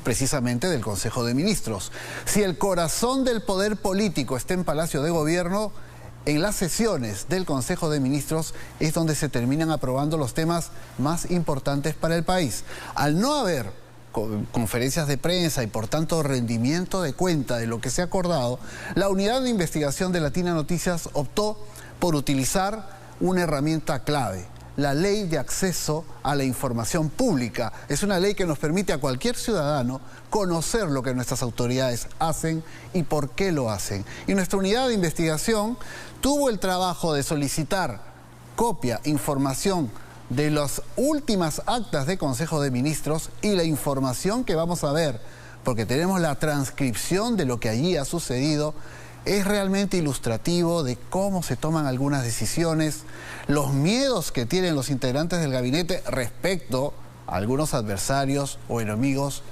precisamente del Consejo de Ministros. Si el corazón del poder político está en Palacio de Gobierno, en las sesiones del Consejo de Ministros es donde se terminan aprobando los temas más importantes para el país. Al no haber conferencias de prensa y por tanto rendimiento de cuenta de lo que se ha acordado, la unidad de investigación de Latina Noticias optó por utilizar una herramienta clave: la Ley de Acceso a la Información Pública. Es una ley que nos permite a cualquier ciudadano conocer lo que nuestras autoridades hacen y por qué lo hacen. Y nuestra unidad de investigación tuvo el trabajo de solicitar copia, información de las últimas actas de Consejo de Ministros y la información que vamos a ver, porque tenemos la transcripción de lo que allí ha sucedido. Es realmente ilustrativo de cómo se toman algunas decisiones, los miedos que tienen los integrantes del gabinete respecto a algunos adversarios o enemigos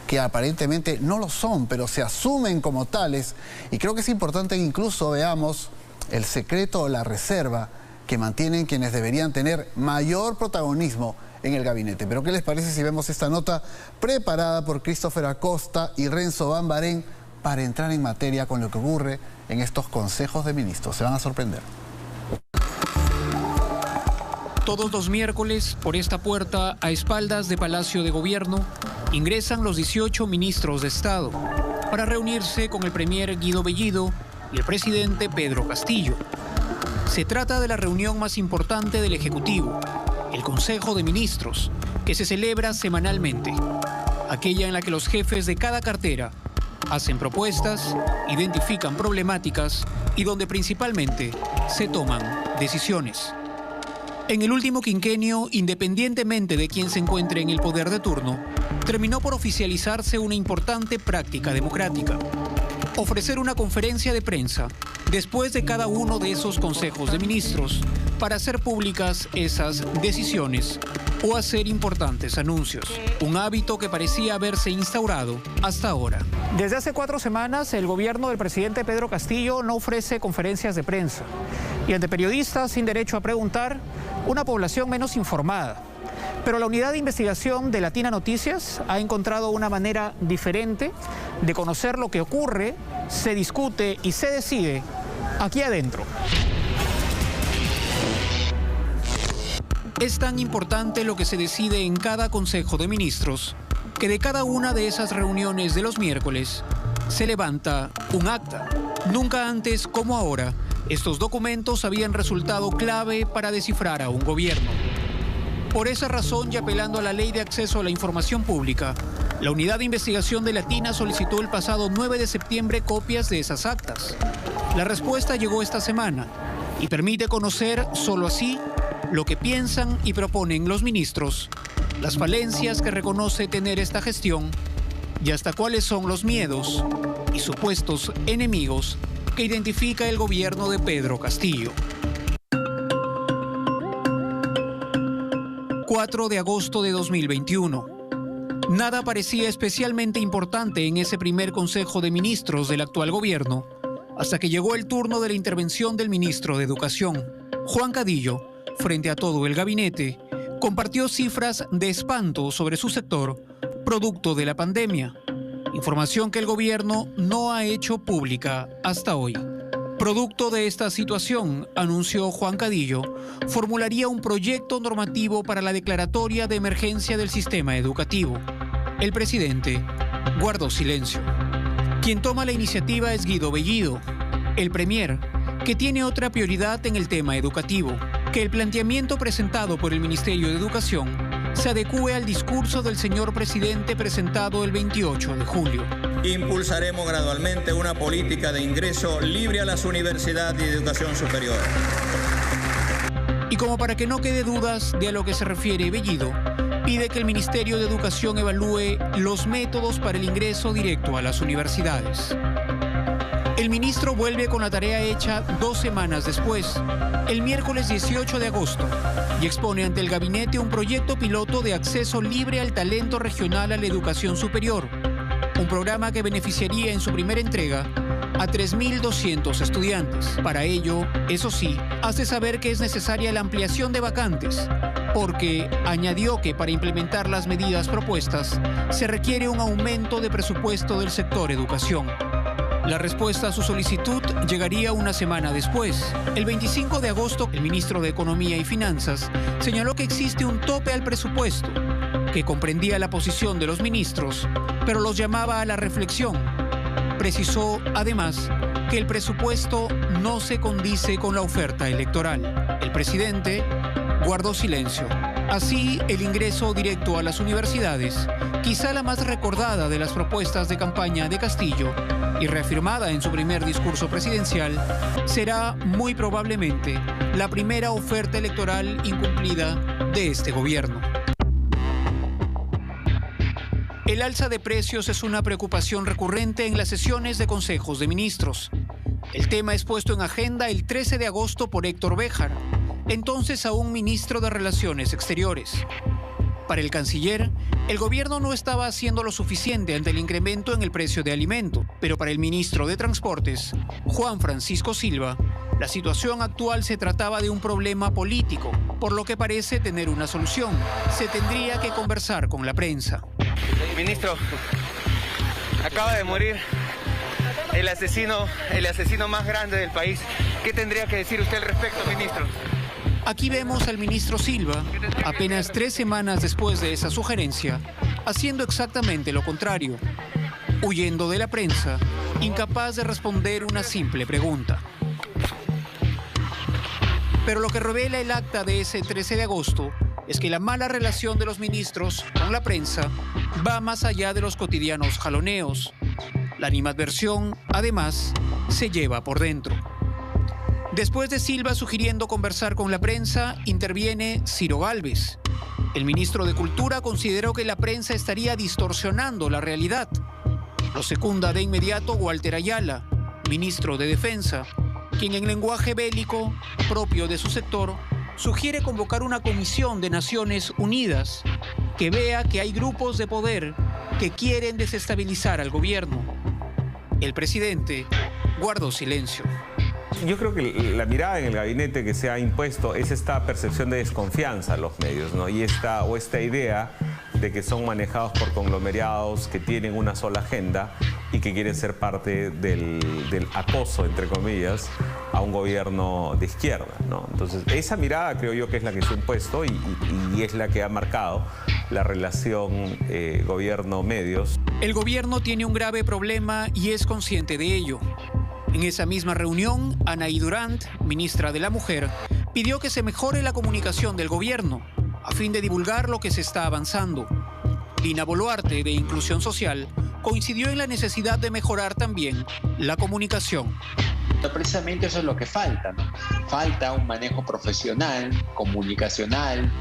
que aparentemente no lo son, pero se asumen como tales. Y creo que es importante que incluso veamos el secreto o la reserva que mantienen quienes deberían tener mayor protagonismo en el gabinete. Pero ¿qué les parece si vemos esta nota preparada por Christopher Acosta y Renzo Bambarén para entrar en materia con lo que ocurre en estos consejos de ministros? Se van a sorprender. Todos los miércoles, por esta puerta, a espaldas de Palacio de Gobierno, ingresan los 18 ministros de Estado para reunirse con el premier Guido Bellido y el presidente Pedro Castillo. Se trata de la reunión más importante del Ejecutivo, el Consejo de Ministros, que se celebra semanalmente, aquella en la que los jefes de cada cartera hacen propuestas, identifican problemáticas y donde principalmente se toman decisiones. En el último quinquenio, independientemente de quién se encuentre en el poder de turno, terminó por oficializarse una importante práctica democrática: ofrecer una conferencia de prensa después de cada uno de esos consejos de ministros para hacer públicas esas decisiones o hacer importantes anuncios. Un hábito que parecía haberse instaurado hasta ahora. Desde hace 4 semanas, el gobierno del presidente Pedro Castillo no ofrece conferencias de prensa. Y ante periodistas sin derecho a preguntar, una población menos informada. Pero la unidad de investigación de Latina Noticias ha encontrado una manera diferente de conocer lo que ocurre, se discute y se decide aquí adentro. Es tan importante lo que se decide en cada Consejo de Ministros que de cada una de esas reuniones de los miércoles se levanta un acta. Nunca antes como ahora, estos documentos habían resultado clave para descifrar a un gobierno. Por esa razón, y apelando a la Ley de Acceso a la Información Pública, la Unidad de Investigación de Latina solicitó el pasado 9 de septiembre copias de esas actas. La respuesta llegó esta semana y permite conocer, solo así, lo que piensan y proponen los ministros, las falencias que reconoce tener esta gestión y hasta cuáles son los miedos y supuestos enemigos que identifica el gobierno de Pedro Castillo. 4 de agosto de 2021. Nada parecía especialmente importante en ese primer Consejo de Ministros del actual gobierno, hasta que llegó el turno de la intervención del ministro de Educación. Juan Cadillo, frente a todo el gabinete, compartió cifras de espanto sobre su sector, producto de la pandemia. Información que el gobierno no ha hecho pública hasta hoy. Producto de esta situación, anunció Juan Cadillo, formularía un proyecto normativo para la declaratoria de emergencia del sistema educativo. El presidente guardó silencio. Quien toma la iniciativa es Guido Bellido, el premier, que tiene otra prioridad en el tema educativo: que el planteamiento presentado por el Ministerio de Educación se adecúe al discurso del señor presidente presentado el 28 de julio. Impulsaremos gradualmente una política de ingreso libre a las universidades y de educación superior. Y como para que no quede dudas de a lo que se refiere Bellido, pide que el Ministerio de Educación evalúe los métodos para el ingreso directo a las universidades. El ministro vuelve con la tarea hecha 2 semanas después, el miércoles 18 de agosto, y expone ante el gabinete un proyecto piloto de acceso libre al talento regional a la educación superior, un programa que beneficiaría en su primera entrega a 3.200 estudiantes. Para ello, eso sí, hace saber que es necesaria la ampliación de vacantes porque añadió que para implementar las medidas propuestas se requiere un aumento de presupuesto del sector educación. La respuesta a su solicitud llegaría una semana después. El 25 de agosto, el ministro de Economía y Finanzas señaló que existe un tope al presupuesto, que comprendía la posición de los ministros, pero los llamaba a la reflexión. Precisó, además, que el presupuesto no se condice con la oferta electoral. El presidente guardó silencio. Así, el ingreso directo a las universidades, quizá la más recordada de las propuestas de campaña de Castillo y reafirmada en su primer discurso presidencial, será muy probablemente la primera oferta electoral incumplida de este gobierno. El alza de precios es una preocupación recurrente en las sesiones de consejos de ministros. El tema es puesto en agenda el 13 de agosto por Héctor Béjar, entonces aún ministro de Relaciones Exteriores. Para el canciller, el gobierno no estaba haciendo lo suficiente ante el incremento en el precio de alimento, pero para el ministro de Transportes, Juan Francisco Silva, la situación actual se trataba de un problema político, por lo que parece tener una solución. Se tendría que conversar con la prensa. Ministro, acaba de morir el asesino más grande del país. ¿Qué tendría que decir usted al respecto, ministro? Aquí vemos al ministro Silva, apenas 3 semanas después de esa sugerencia, haciendo exactamente lo contrario, huyendo de la prensa, incapaz de responder una simple pregunta. Pero lo que revela el acta de ese 13 de agosto es que la mala relación de los ministros con la prensa va más allá de los cotidianos jaloneos. La animadversión, además, se lleva por dentro. Después de Silva sugiriendo conversar con la prensa, interviene Ciro Gálvez. El ministro de Cultura consideró que la prensa estaría distorsionando la realidad. Lo secunda de inmediato Walter Ayala, ministro de Defensa, quien en lenguaje bélico, propio de su sector, sugiere convocar una comisión de Naciones Unidas que vea que hay grupos de poder que quieren desestabilizar al gobierno. El presidente guardó silencio. Yo creo que la mirada en el gabinete que se ha impuesto es esta percepción de desconfianza en los medios, ¿no? Y esta idea de que son manejados por conglomerados que tienen una sola agenda y que quieren ser parte del acoso, entre comillas, a un gobierno de izquierda, ¿no? Entonces, esa mirada creo yo que es la que se ha impuesto y es la que ha marcado la relación gobierno-medios. El gobierno tiene un grave problema y es consciente de ello. En esa misma reunión, Anaí Durant, ministra de la Mujer, pidió que se mejore la comunicación del gobierno a fin de divulgar lo que se está avanzando. Dina Boluarte, de Inclusión Social, coincidió en la necesidad de mejorar también la comunicación. Precisamente eso es lo que falta, ¿no? Falta un manejo profesional, comunicacional,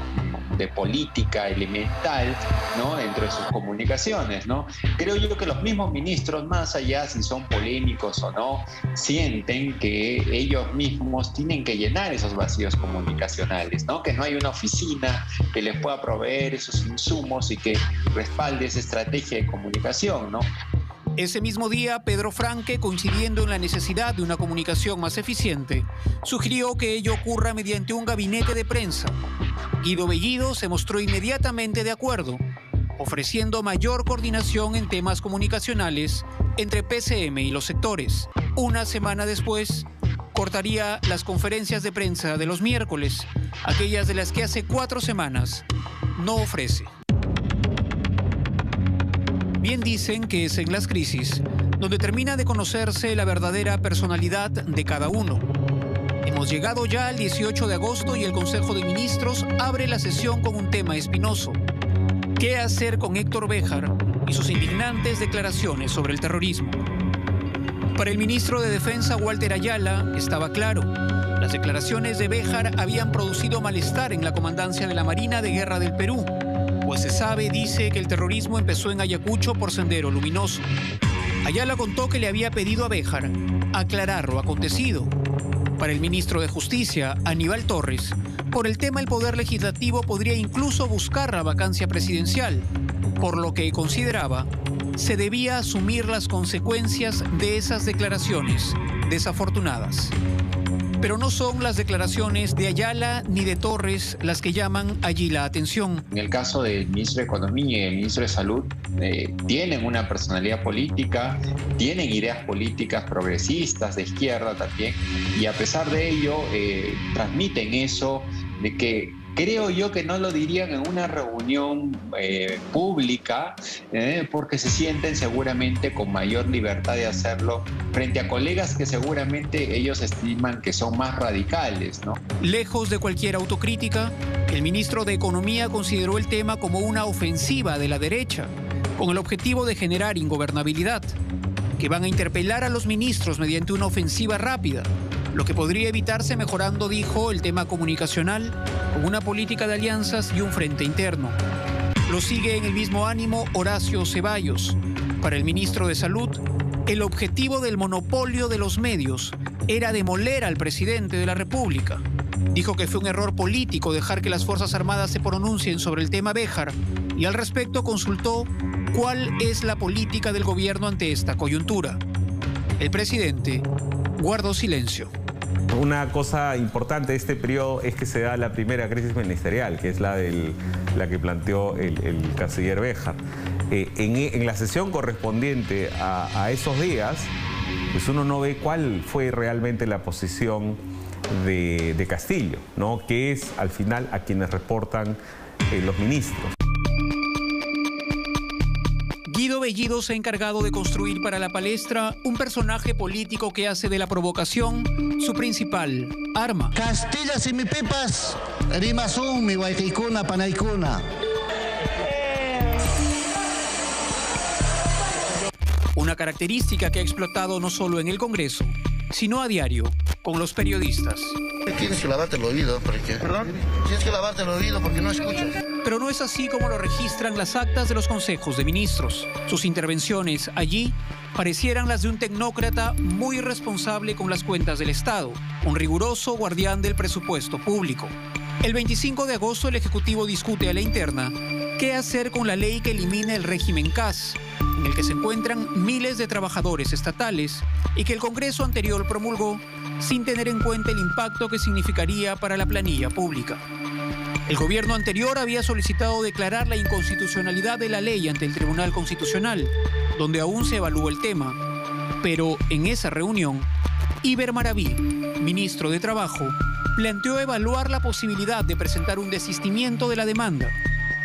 de política elemental, ¿no? Entre sus comunicaciones, ¿no? Creo yo que los mismos ministros, más allá si son polémicos o no, sienten que ellos mismos tienen que llenar esos vacíos comunicacionales, ¿no? Que no hay una oficina que les pueda proveer esos insumos y que respalde esa estrategia de comunicación, ¿no? Ese mismo día, Pedro Franque, coincidiendo en la necesidad de una comunicación más eficiente, sugirió que ello ocurra mediante un gabinete de prensa. Guido Bellido se mostró inmediatamente de acuerdo, ofreciendo mayor coordinación en temas comunicacionales entre PCM y los sectores. Una semana después, cortaría las conferencias de prensa de los miércoles, aquellas de las que hace 4 semanas no ofrece. Bien dicen que es en las crisis donde termina de conocerse la verdadera personalidad de cada uno. Hemos llegado ya al 18 de agosto y el Consejo de Ministros abre la sesión con un tema espinoso. ¿Qué hacer con Héctor Béjar y sus indignantes declaraciones sobre el terrorismo? Para el ministro de Defensa, Walter Ayala, estaba claro. Las declaraciones de Béjar habían producido malestar en la comandancia de la Marina de Guerra del Perú, pues se sabe, dice, que el terrorismo empezó en Ayacucho por Sendero Luminoso. Ayala contó que le había pedido a Béjar aclarar lo acontecido. Para el ministro de Justicia, Aníbal Torres, por el tema el Poder Legislativo podría incluso buscar la vacancia presidencial, por lo que consideraba se debía asumir las consecuencias de esas declaraciones desafortunadas. Pero no son las declaraciones de Ayala ni de Torres las que llaman allí la atención. En el caso del ministro de Economía y el ministro de Salud, tienen una personalidad política, tienen ideas políticas progresistas, de izquierda también, y a pesar de ello transmiten eso de que creo yo que no lo dirían en una reunión pública, porque se sienten seguramente con mayor libertad de hacerlo frente a colegas que seguramente ellos estiman que son más radicales, ¿no? Lejos de cualquier autocrítica, el ministro de Economía consideró el tema como una ofensiva de la derecha, con el objetivo de generar ingobernabilidad, que van a interpelar a los ministros mediante una ofensiva rápida, lo que podría evitarse mejorando, dijo, el tema comunicacional, con una política de alianzas y un frente interno. Lo sigue en el mismo ánimo Horacio Ceballos. Para el ministro de Salud, el objetivo del monopolio de los medios era demoler al presidente de la República. Dijo que fue un error político dejar que las Fuerzas Armadas se pronuncien sobre el tema Béjar y al respecto consultó cuál es la política del gobierno ante esta coyuntura. El presidente guardó silencio. Una cosa importante de este periodo es que se da la primera crisis ministerial, que es la que planteó el canciller Béjar. En la sesión correspondiente a esos días, pues uno no ve cuál fue realmente la posición de Castillo, ¿no? Que es al final a quienes reportan los ministros. Guido Bellido se ha encargado de construir para la palestra un personaje político que hace de la provocación su principal arma. Castillas y mi pipas, rimasum mi guayquicuna panaicuna. Una característica que ha explotado no solo en el Congreso, sino a diario con los periodistas. Tienes que lavarte el oído, porque... ¿Perdón? Tienes que lavarte el oído porque no escuchas. Pero no es así como lo registran las actas de los consejos de ministros. Sus intervenciones allí parecieran las de un tecnócrata muy responsable con las cuentas del Estado, un riguroso guardián del presupuesto público. El 25 de agosto el Ejecutivo discute a la interna qué hacer con la ley que elimina el régimen CAS, en el que se encuentran miles de trabajadores estatales y que el Congreso anterior promulgó sin tener en cuenta el impacto que significaría para la planilla pública. El gobierno anterior había solicitado declarar la inconstitucionalidad de la ley ante el Tribunal Constitucional, donde aún se evalúa el tema. Pero en esa reunión, Iber Maraví, ministro de Trabajo, planteó evaluar la posibilidad de presentar un desistimiento de la demanda,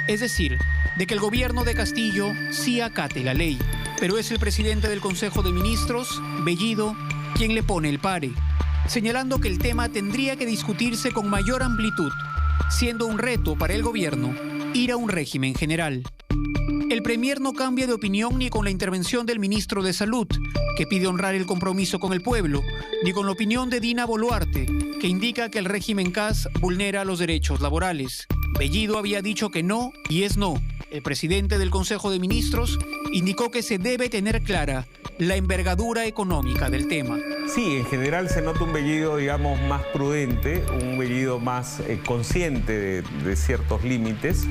es decir, de que el gobierno de Castillo sí acate la ley. Pero es el presidente del Consejo de Ministros, Bellido, quien le pone el pare, señalando que el tema tendría que discutirse con mayor amplitud, siendo un reto para el gobierno ir a un régimen general. El premier no cambia de opinión ni con la intervención del ministro de Salud, que pide honrar el compromiso con el pueblo, ni con la opinión de Dina Boluarte, que indica que el régimen CAS vulnera los derechos laborales. Bellido había dicho que no y es no. El presidente del Consejo de Ministros indicó que se debe tener clara la envergadura económica del tema. Sí, en general se nota un Bellido, digamos, más prudente, un Bellido más consciente de ciertos límites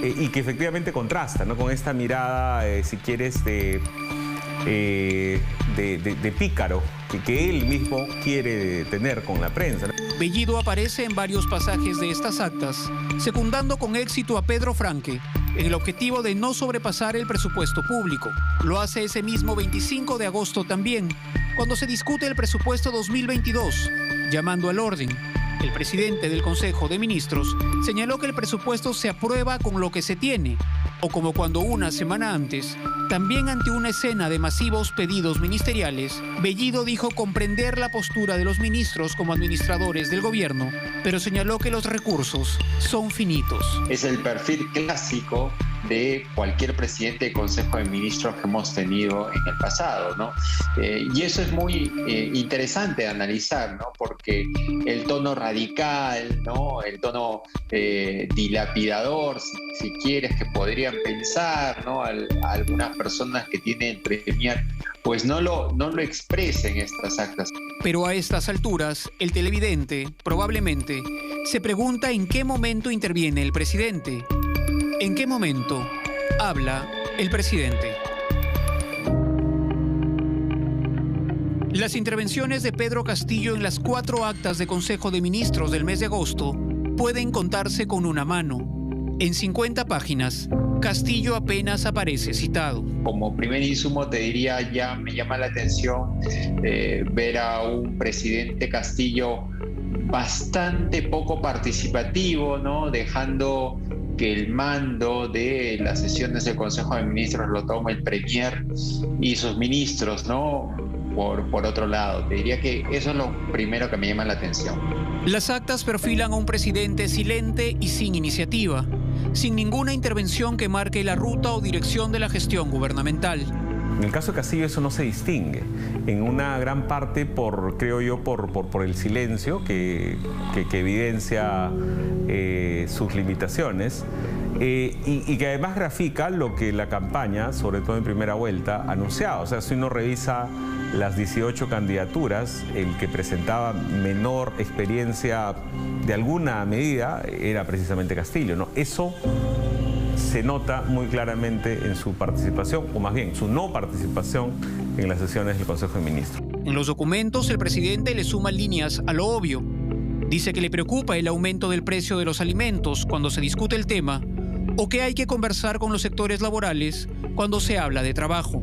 y que efectivamente contrasta, ¿no? Con esta mirada, si quieres, de pícaro que él mismo quiere tener con la prensa. Bellido aparece en varios pasajes de estas actas, secundando con éxito a Pedro Franque en el objetivo de no sobrepasar el presupuesto público. Lo hace ese mismo 25 de agosto también, cuando se discute el presupuesto 2022, llamando al orden. El presidente del Consejo de Ministros señaló que el presupuesto se aprueba con lo que se tiene, o como cuando una semana antes, también ante una escena de masivos pedidos ministeriales, Bellido dijo comprender la postura de los ministros como administradores del gobierno, pero señaló que los recursos son finitos. Es el perfil clásico de cualquier presidente de Consejo de Ministros que hemos tenido en el pasado, ¿no? Y eso es muy interesante de analizar, ¿no? Porque el tono radical, ¿no? El tono dilapidador, si quieres, que podrían pensar, ¿no? Algunas personas que tienen premier, pues no lo expresen estas actas. Pero a estas alturas, el televidente probablemente se pregunta en qué momento interviene el presidente. ¿En qué momento habla el presidente? Las intervenciones de Pedro Castillo en las 4 actas de Consejo de Ministros del mes de agosto pueden contarse con una mano. En 50 páginas, Castillo apenas aparece citado. Como primer insumo te diría, ya me llama la atención ver a un presidente Castillo bastante poco participativo, ¿no? Dejando que el mando de las sesiones del Consejo de Ministros lo tome el Premier y sus ministros, ¿no? Por otro lado, te diría que eso es lo primero que me llama la atención. Las actas perfilan a un presidente silente y sin iniciativa, sin ninguna intervención que marque la ruta o dirección de la gestión gubernamental. En el caso de Castillo eso no se distingue, en una gran parte creo yo, por el silencio que evidencia sus limitaciones y que además grafica lo que la campaña, sobre todo en primera vuelta, anunciaba. O sea, si uno revisa las 18 candidaturas, el que presentaba menor experiencia de alguna medida era precisamente Castillo, ¿no? Eso se nota muy claramente en su participación, o más bien su no participación en las sesiones del Consejo de Ministros. En los documentos, el presidente le suma líneas a lo obvio. Dice que le preocupa el aumento del precio de los alimentos cuando se discute el tema, o que hay que conversar con los sectores laborales cuando se habla de trabajo.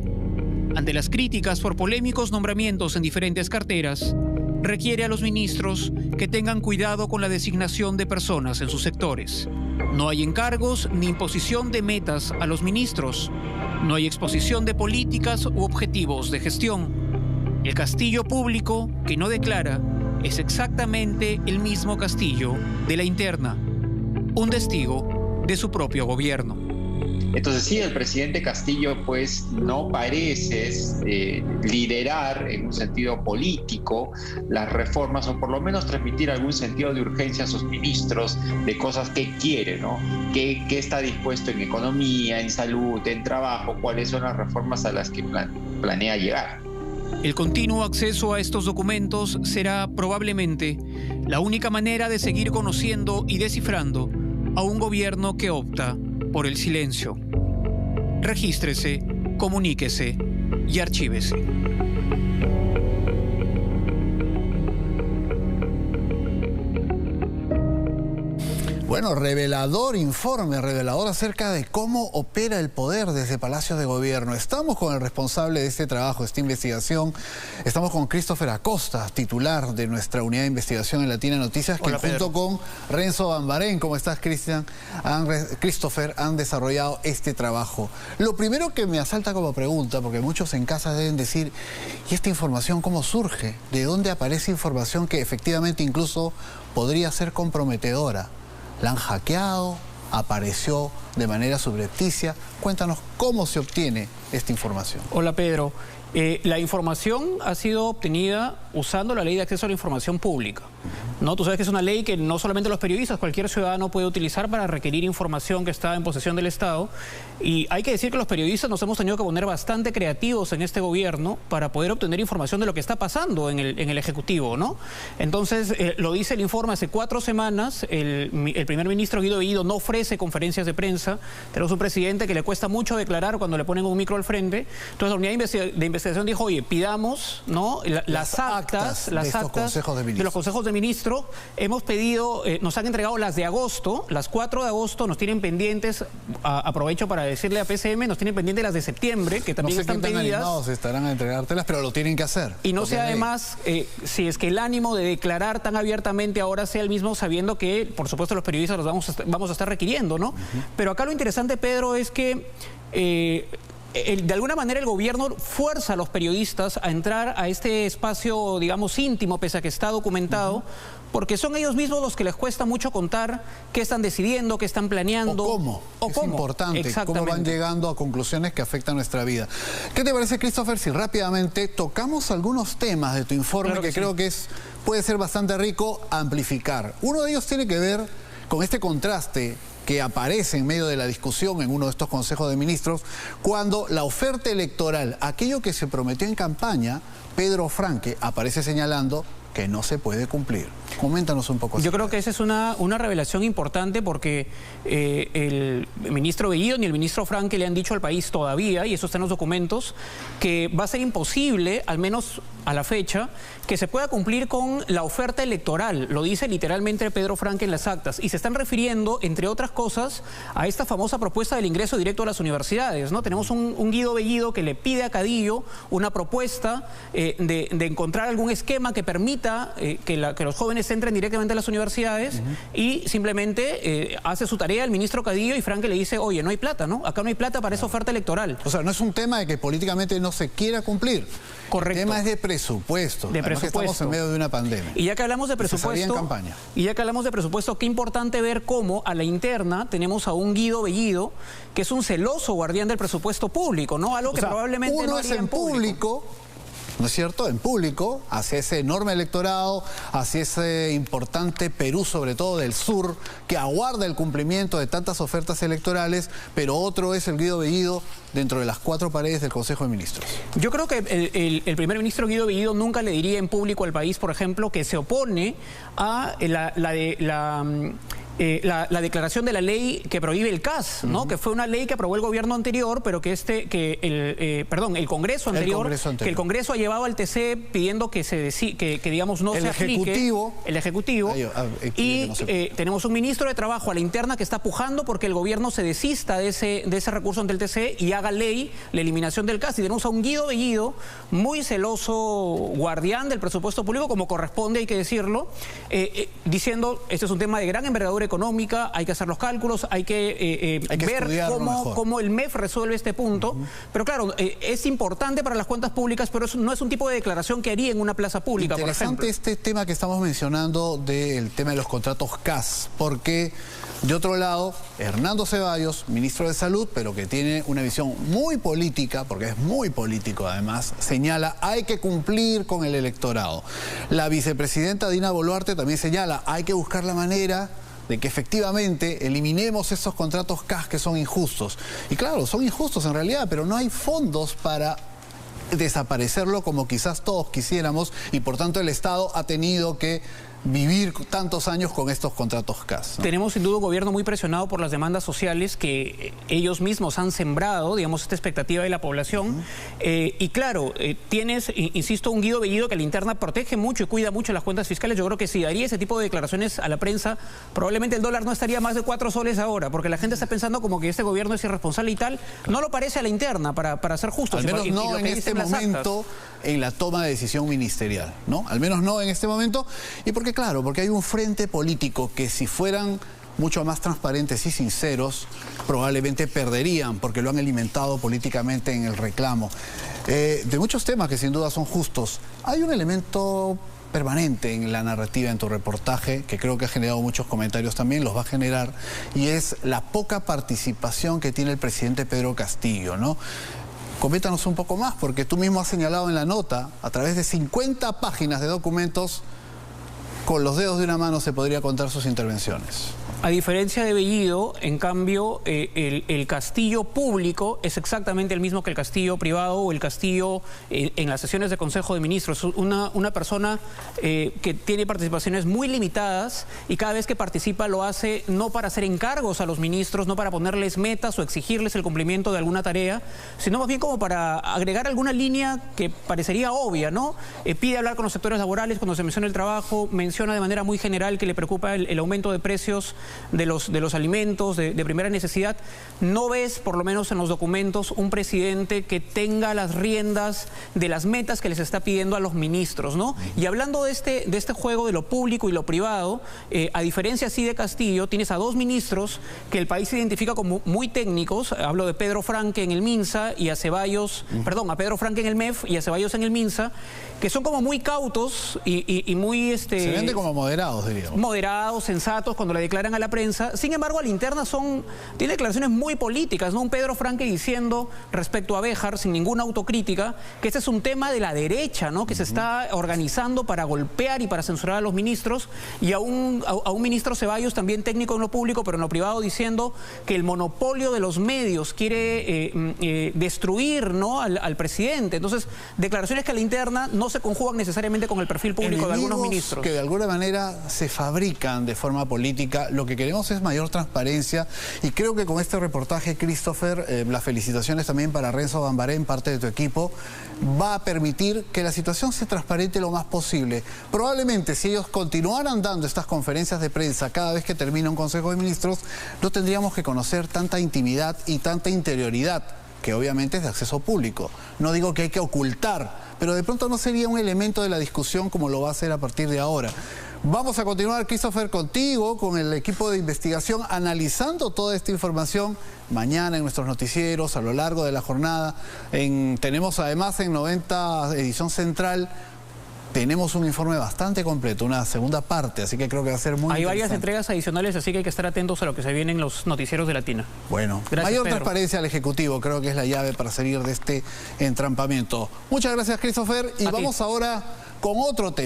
Ante las críticas por polémicos nombramientos en diferentes carteras, requiere a los ministros que tengan cuidado con la designación de personas en sus sectores. No hay encargos ni imposición de metas a los ministros. No hay exposición de políticas u objetivos de gestión. El Castillo público que no declara es exactamente el mismo Castillo de la interna, un testigo de su propio gobierno. Entonces sí, el presidente Castillo pues no parece liderar en un sentido político las reformas, o por lo menos transmitir algún sentido de urgencia a sus ministros de cosas que quiere, ¿no? ¿Qué está dispuesto en economía, en salud, en trabajo? ¿Cuáles son las reformas a las que planea llegar? El continuo acceso a estos documentos será probablemente la única manera de seguir conociendo y descifrando a un gobierno que opta por el silencio. Regístrese, comuníquese y archívese. Bueno, revelador informe, revelador acerca de cómo opera el poder desde Palacio de Gobierno. Estamos con el responsable de este trabajo, esta investigación. Estamos con Christopher Acosta, titular de nuestra unidad de investigación en Latina Noticias, que junto con Renzo Bambarén, ¿cómo estás, Christopher, han desarrollado este trabajo. Lo primero que me asalta como pregunta, porque muchos en casa deben decir, ¿y esta información cómo surge? ¿De dónde aparece información que efectivamente incluso podría ser comprometedora? ¿La han hackeado? ¿Apareció de manera subrepticia? Cuéntanos cómo se obtiene esta información. Hola, Pedro. La información ha sido obtenida usando la Ley de Acceso a la Información Pública, ¿no? Tú sabes que es una ley que no solamente los periodistas, cualquier ciudadano puede utilizar para requerir información que está en posesión del Estado. Y hay que decir que los periodistas nos hemos tenido que poner bastante creativos en este gobierno para poder obtener información de lo que está pasando en el Ejecutivo, ¿no? Entonces, lo dice el informe, hace 4 semanas el primer ministro Guido Bellido no ofrece conferencias de prensa. Tenemos un presidente que le cuesta mucho declarar cuando le ponen un micro al frente. Entonces la unidad de investigación dijo, oye, pidamos, ¿no?, las actas de los consejos de ministros. Hemos pedido, nos han entregado las de agosto, las 4 de agosto, nos tienen pendientes, aprovecho para decirle a PCM, nos tienen pendientes las de septiembre, que también están pedidas. No sé qué tan animados estarán a entregártelas, pero lo tienen que hacer. Y no sé además si es que el ánimo de declarar tan abiertamente ahora sea el mismo, sabiendo que, por supuesto, los periodistas los vamos a estar requiriendo, ¿no? Pero acá lo interesante, Pedro, es que de alguna manera el gobierno fuerza a los periodistas a entrar a este espacio, digamos, íntimo, pese a que está documentado, porque son ellos mismos los que les cuesta mucho contar qué están decidiendo, qué están planeando. Es importante, cómo van llegando a conclusiones que afectan nuestra vida. ¿Qué te parece, Christopher, si rápidamente tocamos algunos temas de tu informe, claro que creo que puede ser bastante rico amplificar? Uno de ellos tiene que ver con este contraste que aparece en medio de la discusión en uno de estos consejos de ministros, cuando la oferta electoral, aquello que se prometió en campaña, Pedro Franque aparece señalando que no se puede cumplir. Coméntanos un poco. Yo creo que esa es una revelación importante porque el ministro Bellido ni el ministro Franque le han dicho al país todavía, y eso está en los documentos, que va a ser imposible, al menos a la fecha, que se pueda cumplir con la oferta electoral. Lo dice literalmente Pedro Franque en las actas. Y se están refiriendo, entre otras cosas, a esta famosa propuesta del ingreso directo a las universidades, ¿no? Tenemos un Guido Bellido que le pide a Cadillo una propuesta de encontrar algún esquema que permita que los jóvenes entren directamente a las universidades, y simplemente hace su tarea el ministro Cadillo, y Franque le dice, oye, no hay plata, ¿no? Acá no hay plata para esa oferta electoral. O sea, no es un tema de que políticamente no se quiera cumplir. Correcto. El tema es de presupuesto. Además que estamos en medio de una pandemia. Y ya que hablamos de presupuesto, qué importante ver cómo a la interna tenemos a un Guido Bellido que es un celoso guardián del presupuesto público, ¿no? Algo que probablemente no haría en público. ¿No es cierto? En público, hacia ese enorme electorado, hacia ese importante Perú, sobre todo del sur, que aguarda el cumplimiento de tantas ofertas electorales, pero otro es el Guido Bellido dentro de las 4 paredes del Consejo de Ministros. Yo creo que el primer ministro Guido Bellido nunca le diría en público al país, por ejemplo, que se opone a la declaración de la ley que prohíbe el CAS, ¿no? Que fue una ley que aprobó el gobierno anterior, pero que el Congreso anterior, que el Congreso ha llevado al TC pidiendo que digamos no se aplique. El Ejecutivo. Tenemos un ministro de Trabajo a la interna que está pujando porque el gobierno se desista de ese recurso ante el TC y haga ley la eliminación del CAS. Y tenemos a un Guido Bellido muy celoso guardián del presupuesto público, como corresponde, hay que decirlo, diciendo, este es un tema de gran envergadura económica, hay que hacer los cálculos, hay que ver cómo el MEF resuelve este punto. Pero claro, es importante para las cuentas públicas, pero eso no es un tipo de declaración que haría en una plaza pública, por ejemplo. Interesante este tema que estamos mencionando del tema de los contratos CAS, porque de otro lado, Hernando Ceballos, ministro de Salud, pero que tiene una visión muy política, porque es muy político además, señala, hay que cumplir con el electorado. La vicepresidenta Dina Boluarte también señala, hay que buscar la manera de que efectivamente eliminemos esos contratos CAS que son injustos. Y claro, son injustos en realidad, pero no hay fondos para desaparecerlo como quizás todos quisiéramos, y por tanto el Estado ha tenido que vivir tantos años con estos contratos CAS, ¿no? Tenemos sin duda un gobierno muy presionado por las demandas sociales que ellos mismos han sembrado, digamos, esta expectativa de la población. Y claro, tienes, insisto, un Guido Bellido que a la interna protege mucho y cuida mucho las cuentas fiscales. Yo creo que si daría ese tipo de declaraciones a la prensa, probablemente el dólar no estaría más de 4 soles ahora, porque la gente está pensando como que este gobierno es irresponsable y tal. No lo parece a la interna, para ser justos. Al menos no en este momento en la toma de decisión ministerial, ¿no? Al menos no en este momento. Y porque claro, porque hay un frente político que si fueran mucho más transparentes y sinceros, probablemente perderían, porque lo han alimentado políticamente en el reclamo. De muchos temas que sin duda son justos, hay un elemento permanente en la narrativa, en tu reportaje, que creo que ha generado muchos comentarios también, los va a generar, y es la poca participación que tiene el presidente Pedro Castillo, ¿no? Coméntanos un poco más, porque tú mismo has señalado en la nota, a través de 50 páginas de documentos, con los dedos de una mano se podría contar sus intervenciones. A diferencia de Bellido, en cambio, el Castillo público es exactamente el mismo que el Castillo privado o el Castillo en las sesiones de Consejo de Ministros. Una persona que tiene participaciones muy limitadas y cada vez que participa lo hace no para hacer encargos a los ministros, no para ponerles metas o exigirles el cumplimiento de alguna tarea, sino más bien como para agregar alguna línea que parecería obvia, ¿no? Pide hablar con los sectores laborales cuando se menciona el trabajo, menciona de manera muy general que le preocupa el aumento de precios de los alimentos de primera necesidad. No ves, por lo menos en los documentos, un presidente que tenga las riendas de las metas que les está pidiendo a los ministros, ¿no? Y hablando de este juego de lo público y lo privado, a diferencia así de Castillo, tienes a 2 ministros que el país identifica como muy técnicos. Hablo de Pedro Franque en el MINSA y a Ceballos, a Pedro Franque en el MEF y a Ceballos en el MINSA, que son como muy cautos y muy... Se vende como moderados, diríamos. Moderados, sensatos, cuando le declaran a la prensa. Sin embargo, a la interna tiene declaraciones muy políticas, ¿no? Un Pedro Franque diciendo respecto a Béjar, sin ninguna autocrítica, que este es un tema de la derecha, ¿no? Que se está organizando para golpear y para censurar a los ministros, y a un ministro Ceballos, también técnico en lo público, pero en lo privado, diciendo que el monopolio de los medios quiere destruir, ¿no? al presidente. Entonces, declaraciones que a la interna no se conjugan necesariamente con el perfil público de algunos ministros. Que de alguna manera se fabrican de forma política. Lo que queremos es mayor transparencia, y creo que con este reportaje, Christopher, las felicitaciones también para Renzo Bambarén, parte de tu equipo, va a permitir que la situación se transparente lo más posible. Probablemente si ellos continuaran dando estas conferencias de prensa cada vez que termina un Consejo de Ministros, no tendríamos que conocer tanta intimidad y tanta interioridad, que obviamente es de acceso público. No digo que hay que ocultar, pero de pronto no sería un elemento de la discusión como lo va a ser a partir de ahora. Vamos a continuar, Christopher, contigo, con el equipo de investigación, analizando toda esta información mañana en nuestros noticieros, a lo largo de la jornada. Tenemos además en 90 edición central, tenemos un informe bastante completo, una segunda parte, así que creo que va a ser muy interesante. Hay varias entregas adicionales, así que hay que estar atentos a lo que se viene en los noticieros de Latina. Bueno, gracias, mayor Pedro. transparencia al Ejecutivo, creo que es la llave para salir de este entrampamiento. Muchas gracias, Christopher, y vamos ahora con otro tema.